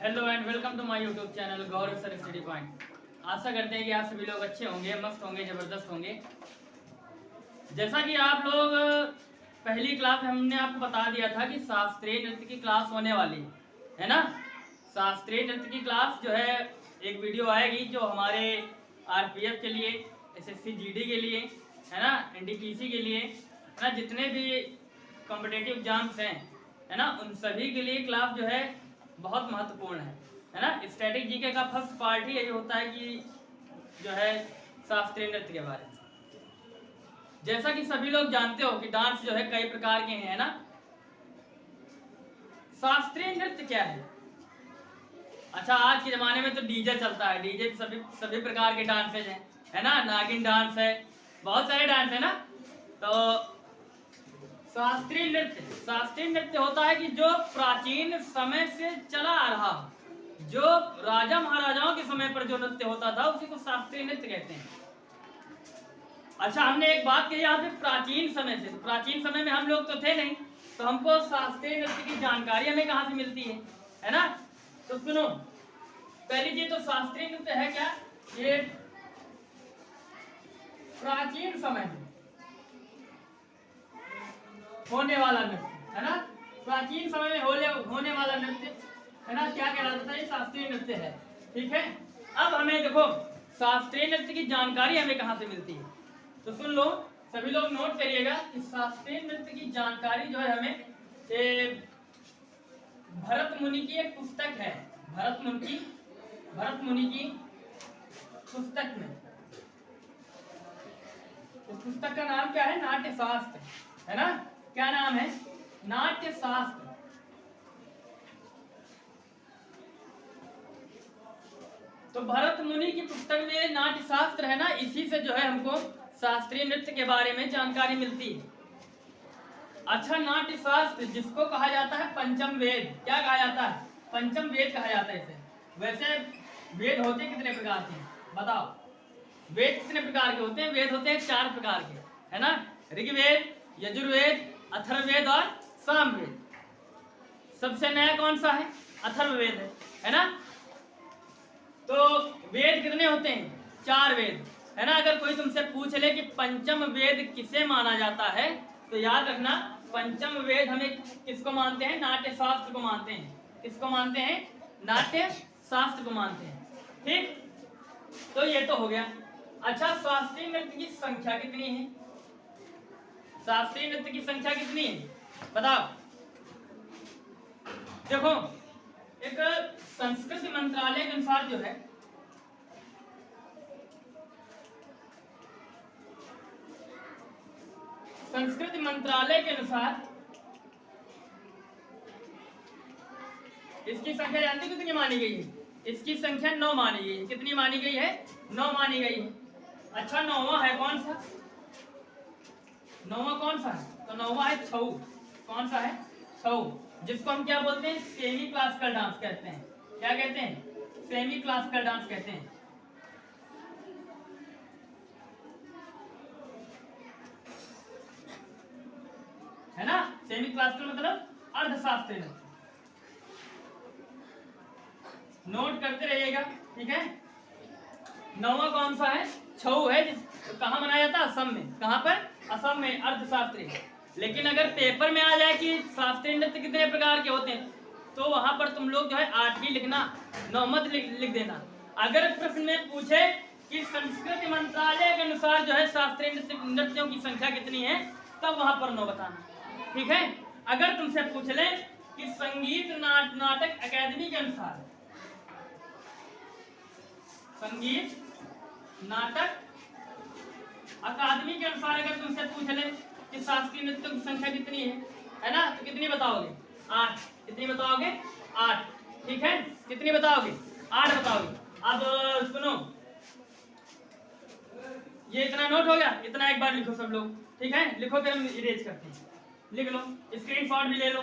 Hello and welcome to my YouTube channel Gaurav sir study point. आशा करते हैं कि आप सभी लोग अच्छे होंगे, मस्त होंगे, ज़बरदस्त होंगे। जैसा कि आप लोग पहली क्लास में हमने आपको बता दिया था कि शास्त्रीय नृत्य की क्लास होने वाली है ना। शास्त्रीय नृत्य की क्लास जो है एक वीडियो आएगी जो हमारे आरपीएफ के लिए, एसएससी जीडी के लिए है ना, एनटीपीसी के लिए है ना, जितने भी कॉम्पिटेटिव एग्जाम्स हैं है ना, उन सभी के लिए क्लास जो है बहुत महत्वपूर्ण है ना। स्टैटिक जीके का फर्स्ट पार्ट ही यही होता है कि जो है शास्त्रीय नृत्य के बारे में। जैसा कि सभी लोग जानते हो कि डांस जो है कई प्रकार के हैं है ना। शास्त्रीय नृत्य क्या है? अच्छा, आज के जमाने में तो डीजे चलता है, डीजे सभी सभी प्रकार के डांसेज हैं है ना। नागिन डांस है, बहुत सारे डांस है ना। तो शास्त्रीय नृत्य होता है कि जो प्राचीन समय से चला आ रहा, जो राजा महाराजाओं के समय पर जो नृत्य होता था उसी को शास्त्रीय नृत्य कहते हैं। अच्छा, हमने एक बात कही यहाँ पे प्राचीन समय से। प्राचीन समय में हम लोग तो थे नहीं, तो हमको शास्त्रीय नृत्य की जानकारी हमें कहाँ से मिलती है ना। तो सुनो, पहली चीज तो शास्त्रीय नृत्य है क्या? ये प्राचीन समय में होने वाला नृत्य है ना। प्राचीन समय में होने वाला नृत्य है ना, क्या कहलाता था? ये शास्त्रीय नृत्य है। ठीक है, अब हमें देखो शास्त्रीय नृत्य की जानकारी हमें कहाँ से मिलती है, तो सुन लो, सभी लोग नोट करिएगा कि शास्त्रीय नृत्य की जानकारी जो है हमें भरत मुनि की एक पुस्तक है। भरत मुनि की पुस्तक में, इस पुस्तक का नाम क्या है? नाट्य शास्त्र है ना। क्या नाम है? नाट्य शास्त्र। तो भरत मुनि की पुस्तक में नाट्य शास्त्र है ना, इसी से जो है हमको शास्त्रीय नृत्य के बारे में जानकारी मिलती है। अच्छा, नाट्य शास्त्र जिसको कहा जाता है पंचम वेद, क्या कहा जाता है? पंचम वेद कहा जाता है इसे। वैसे वेद होते कितने प्रकार के बताओ? वेद कितने प्रकार के होते हैं? वेद होते हैं 4 प्रकार के है ना। ऋग्वेद, यजुर्वेद, अथर्ववेद और सामवेद। सबसे नया कौन सा है? अथर्ववेद है ना। तो वेद कितने होते हैं? 4 वेद है ना। अगर कोई तुमसे पूछ ले कि पंचम वेद किसे माना जाता है, तो याद रखना पंचम वेद हमें किसको मानते हैं? नाट्य शास्त्र को मानते हैं। किसको मानते हैं? नाट्य शास्त्र को मानते हैं। ठीक, तो ये तो हो गया। अच्छा, शास्त्रीय नृत्य की संख्या कितनी है? शास्त्रीय नृत्य की संख्या कितनी है बताओ? देखो, एक संस्कृति मंत्रालय के अनुसार जो है संस्कृति मंत्रालय के अनुसार इसकी संख्या जानते कितनी मानी गई है? इसकी संख्या 9 मानी गई है। कितनी मानी गई है? 9 मानी गई है। अच्छा, 9वां है कौन सा? 9वां कौन सा है? तो 9वां है छऊ। कौन सा है? छऊ, जिसको हम क्या बोलते हैं? सेमी क्लासिकल डांस कहते हैं। क्या कहते हैं? सेमी क्लासिकल डांस कहते हैं। है ना। सेमी क्लासिकल मतलब अर्धशास्त्रीय नृत्य। नोट करते रहिएगा, ठीक है। 9वां कौन सा है? छऊ है। तो कहाँ मनाया जाता है? असम में। कहाँ पर? असम में, अर्धशास्त्रीय। लेकिन अगर पेपर में आ जाए कि शास्त्रीय नृत्य कितने प्रकार के होते हैं, तो वहां पर तुम लोग जो है 8 ही लिखना, 9 मत लिख देना। अगर प्रश्न में पूछे कि संस्कृति मंत्रालय के अनुसार जो है शास्त्रीय नृत्यों की संख्या कितनी है, तब वहां पर 9 बताना। ठीक है। अगर तुमसे पूछ ले कि संगीत नाटक अकादमी के अनुसार, संगीत नाटक अकादमी के अनुसार अगर तुमसे पूछ ले कि शास्त्रीय नृत्यों की संख्या कितनी है ना, तो कितनी बताओगे? 8। कितनी बताओगे? 8। ठीक है, कितनी बताओगे? 8 बताओगे। अब सुनो, ये इतना नोट हो गया, इतना एक बार लिखो सब लोग। ठीक है, लिखो, फिर हम इरेज करते हैं। लिख लो, स्क्रीनशॉट भी ले लो।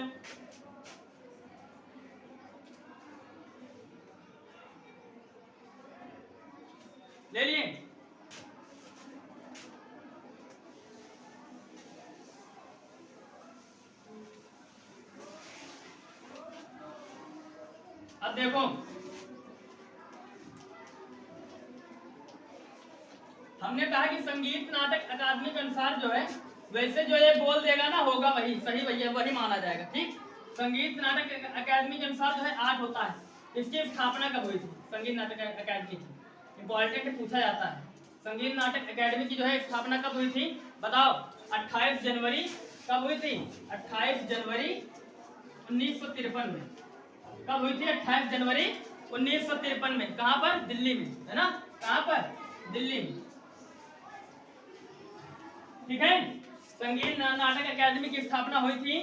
ले लिए? अब देखो, हमने कहा कि संगीत नाटक अकादमी के अनुसार जो है, वैसे जो ये बोल देगा ना होगा वही सही, भैया वही माना जाएगा। ठीक, संगीत नाटक अकादमी के अनुसार जो है 8 होता है। इसकी स्थापना कब हुई थी? संगीत नाटक अकादमी की इंपॉर्टेंट पूछा जाता है। संगीत नाटक अकादमी की जो है स्थापना कब हुई थी बताओ? 28 जनवरी कब हुई थी? 28 जनवरी 1953 में। कब हुई थी? 28 जनवरी 1953 में। कहाँ पर? दिल्ली में, है ना? कहाँ पर? दिल्ली में। ठीक है, संगीत नाटक अकादमी की स्थापना हुई थी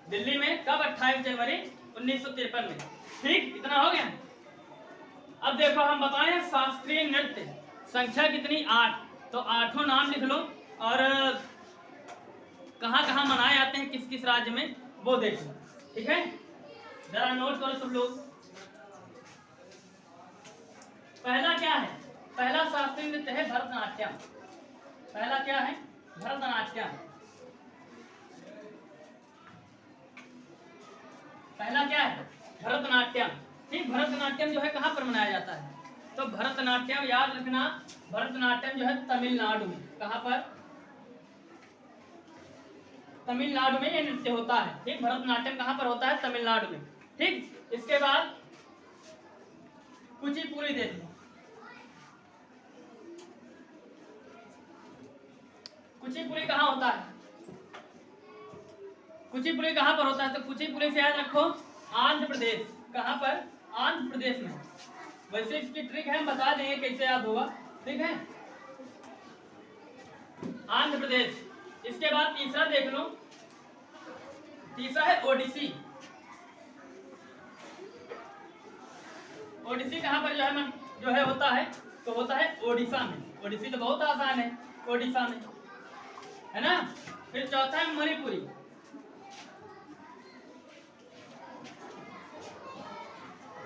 दिल्ली में। कब? 28 जनवरी 1953 में। ठीक, इतना हो गया। अब देखो हम बताएं शास्त्रीय नृत्य संख्या कितनी? 8। तो 8 नाम लिख लो और कहाँ कहाँ मनाए जाते हैं, किस किस राज्य में, वो देख लो। ठीक है, जरा नोट करो सब लोग। पहला क्या है? पहला शास्त्रीय नृत्य है भरतनाट्यम। पहला क्या है? भरतनाट्यम। पहला क्या है? भरतनाट्यम। ठीक, भरतनाट्यम जो है कहाँ पर मनाया जाता है? तो भरतनाट्यम याद रखना, भरतनाट्यम जो है तमिलनाडु में। कहाँ पर? तमिलनाडु में ये नृत्य होता है। ठीक, भरतनाट्यम कहाँ पर होता है? तमिलनाडु में। ठीक, इसके बाद कुचिपुड़ी देख लो। कुचिपुड़ी कहाँ होता है? कुचिपुड़ी कहाँ पर होता है? तो कुचिपुड़ी से याद रखो आंध्र प्रदेश। कहाँ पर? आंध्र प्रदेश में। वैसे इसकी ट्रिक है, हम बता देंगे कैसे याद होगा। ठीक है, आंध्र प्रदेश। इसके बाद तीसरा देख लो, तीसरा है ओडिसी। ओडिसी कहाँ पर जो है होता है? तो होता है ओडिशा में। ओडिसी तो बहुत आसान है, ओडिशा में, है ना? फिर चौथा है मणिपुरी।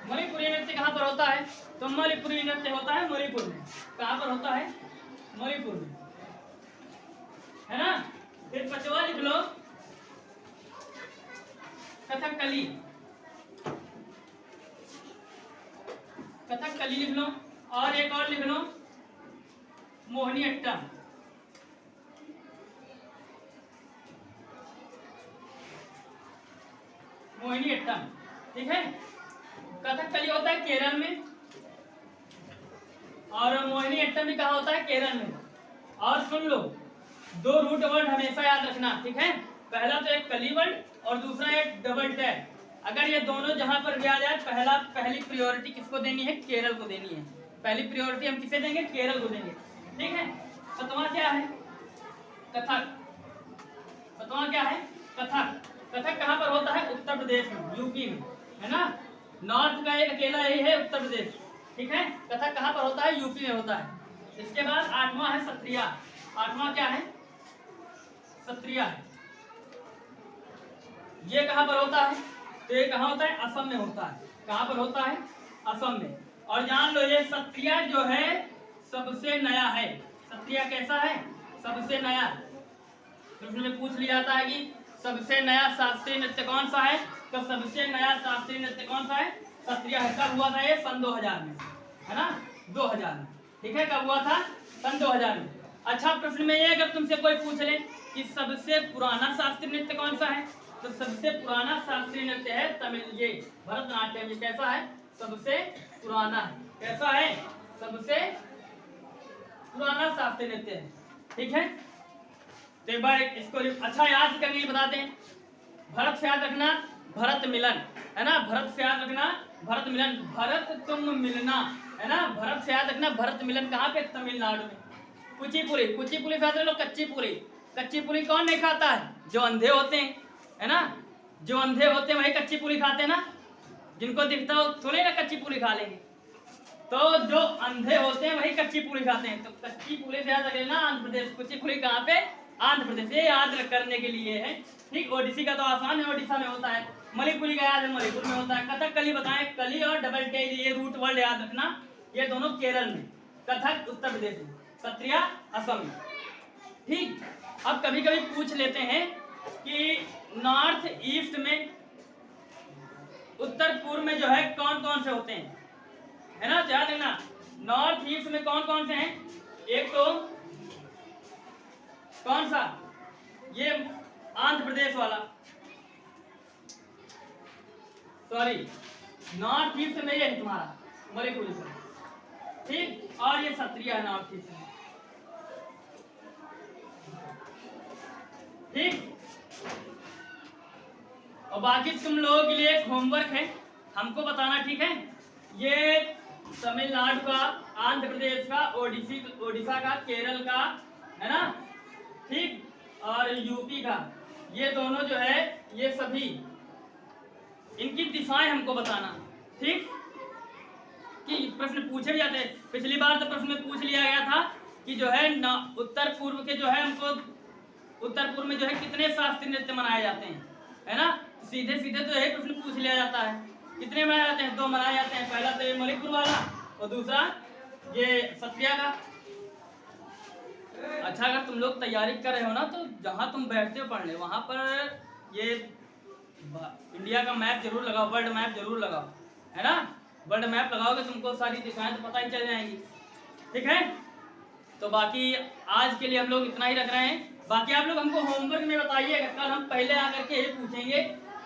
मणिपुरी नृत्य कहाँ पर होता है? तो मणिपुरी नृत्य होता है मणिपुर में। कहाँ पर होता है? मणिपुर में, है ना? फिर पांचवा लिख लो कथकली। कथकली लिख लो, और एक और लिख लो मोहिनीअट्टम। मोहिनीअट्टम, ठीक है। कथकली होता है केरल में, और मोहिनीअट्टम भी कहाँ होता है? केरल में। और सुन लो, 2 रूट वर्ड हमेशा याद रखना, ठीक है? पहला तो एक कली वर्ड और दूसरा एक डबल टैग। अगर ये दोनों जहां पर भी आ जाए, पहली प्रायोरिटी किसको देनी है? केरल को देनी है। पहली प्रायोरिटी हम किसे देंगे? केरल को देंगे, ठीक है। सातवां क्या है? कथक। सातवां क्या है? कथक। कथक कहाँ पर होता है? उत्तर प्रदेश में, यूपी में, है ना? नॉर्थ का एक अकेला यही है उत्तर प्रदेश, ठीक है। कथक कहाँ पर होता है? यूपी में होता है। इसके बाद 8वां है सत्रिया। 8वां क्या है? सत्रिया है। ये कहाँ पर होता है? तो ये कहाँ होता है? असम में होता है। कहाँ पर होता है? असम में। और जान लो ये सत्रिया जो है सबसे नया है। सत्रिया कैसा है? सबसे नया। प्रश्न में पूछ लिया जाता है कि सबसे नया शास्त्रीय नृत्य कौन सा है? तो सबसे नया शास्त्रीय नृत्य कौन सा है? सत्रिया है। कब हुआ था ये? सन 2000 में, है ना? 2000 में, ठीक है। कब हुआ था? सन 2000 में। अच्छा, प्रश्न में ये अगर तुमसे कोई पूछ ले कि सबसे पुराना शास्त्रीय नृत्य कौन सा है, तो सबसे पुराना शास्त्रीय नृत्य है तमिल, ये भरतनाट्यम। ये कैसा है? सबसे पुराना है। कैसा है? सबसे पुराना शास्त्रीय नृत्य है, ठीक है। तो एक बार इसको अच्छा याद करने के लिए बताते हैं। भरत से याद रखना भरत मिलन, है ना? भरत से याद रखना भरत मिलन, भरत तुम मिलना, है ना? भरत से याद रखना भरत मिलन। कहाँ पे? तमिलनाडु में। कुचिपुड़ी। कुचिपुड़ी से याद रख लो कच्ची पुड़ी। कच्ची पुड़ी कौन नहीं खाता है? जो अंधे होते हैं, है ना? जो अंधे होते हैं वही कच्ची पुड़ी खाते हैं ना। जिनको दिखता हो थोड़े ना कच्ची पुड़ी खा लेंगे। तो जो अंधे होते हैं वही कच्ची पुड़ी खाते हैं। तो कच्ची पुड़ी से याद रख लेना आंध्र प्रदेश। कुचिपुड़ी कहाँ पे? आंध्र प्रदेश। ये याद करने के लिए है, ठीक। ओडिसी का तो आसान है, ओडिशा में होता है। मणिपुरी का याद है, मणिपुर में होता है। कथकली बताएं, कली और डबल टेल, ये रूट वर्ड याद रखना, ये दोनों केरल में, कथक उत्तर प्रदेश में, सत्रिया असम में, ठीक। अब कभी कभी पूछ लेते हैं कि नॉर्थ ईस्ट में, उत्तर पूर्व में जो है कौन कौन से होते हैं, है ना, ध्यान देना। नॉर्थ ईस्ट में कौन कौन से हैं? एक तो कौन सा, ये आंध्र प्रदेश वाला, सॉरी नॉर्थ ईस्ट में ये है तुम्हारा मणिपुर, ठीक, और ये क्षत्रिय है नॉर्थ ईस्ट में, ठीक। और बाकी तुम लोगों के लिए एक होमवर्क है, हमको बताना, ठीक है। ये तमिलनाडु का, आंध्र प्रदेश का, ओडिशा का, केरल का, है ना, ठीक, और यूपी का, ये दोनों जो है ये सभी इनकी दिशाएं हमको बताना, ठीक। कि प्रश्न पूछे भी जाते हैं, पिछली बार तो प्रश्न में पूछ लिया गया था कि जो है उत्तर पूर्व के जो है हमको, उत्तर पूर्व में जो है कितने शास्त्रीय नृत्य मनाए जाते हैं, है ना। सीधे सीधे तो यही प्रश्न पूछ लिया जाता है, कितने मनाए जाते हैं? 2 मनाए जाते हैं, पहला तो ये मणिपुर वाला और दूसरा ये क्षत्रिय का। अच्छा, अगर तुम लोग तैयारी कर रहे हो ना, तो जहाँ तुम बैठते हो पढ़ने, वहाँ पर ये इंडिया का मैप जरूर लगाओ, वर्ल्ड मैप जरूर लगाओ, है ना। वर्ल्ड मैप लगाओगे तुमको सारी दिशाएं तो पता ही चल जाएंगी, ठीक है। तो बाकी आज के लिए हम लोग इतना ही रख रहे हैं। बाकी आप लोग हमको होमवर्क में बताइएगा, कल हम पहले आकर के यही पूछेंगे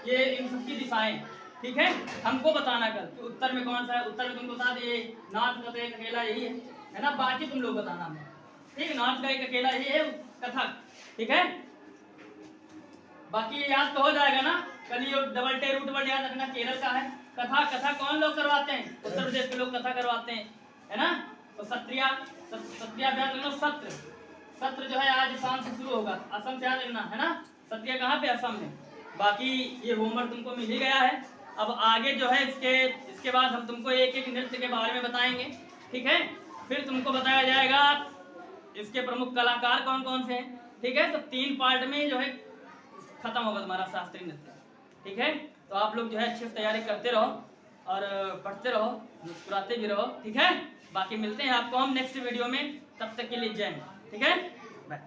ये इन सबकी दिशाएं, ठीक है। हमको बताना कल कि उत्तर में कौन सा है, उत्तर में तुमको बता दिए, नॉर्थ का तो एक अकेला यही है ना। बाकी तुम लोग बताना हमें, ठीक, नॉर्थ का एक अकेला यही है कथक, ठीक है। बाकी याद तो हो जाएगा ना, कल ये डबल टे रूट वर्ड याद रखना, केरल का है कथा। कथा कौन लोग करवाते हैं? उत्तर प्रदेश के लोग कथा करवाते हैं, है ना। तो सत्रिय याद रखना, सत्र जो है आज शाम से शुरू होगा, असम से याद रखना, है ना। सत्रिय कहाँ पे? असम में। बाकी ये होमवर्क तुमको मिल ही गया है। अब आगे जो है इसके बाद हम तुमको एक एक नृत्य के बारे में बताएंगे, ठीक है। फिर तुमको बताया जाएगा इसके प्रमुख कलाकार कौन कौन से हैं, ठीक है। तो 3 पार्ट में जो है खत्म होगा तुम्हारा शास्त्रीय नृत्य, ठीक है। तो आप लोग जो है अच्छे से तैयारी करते रहो और पढ़ते रहो, मुस्कुराते भी रहो, ठीक है। बाकी मिलते हैं आपको हम नेक्स्ट वीडियो में, तब तक के लिए जय हिंद, ठीक है, बाय।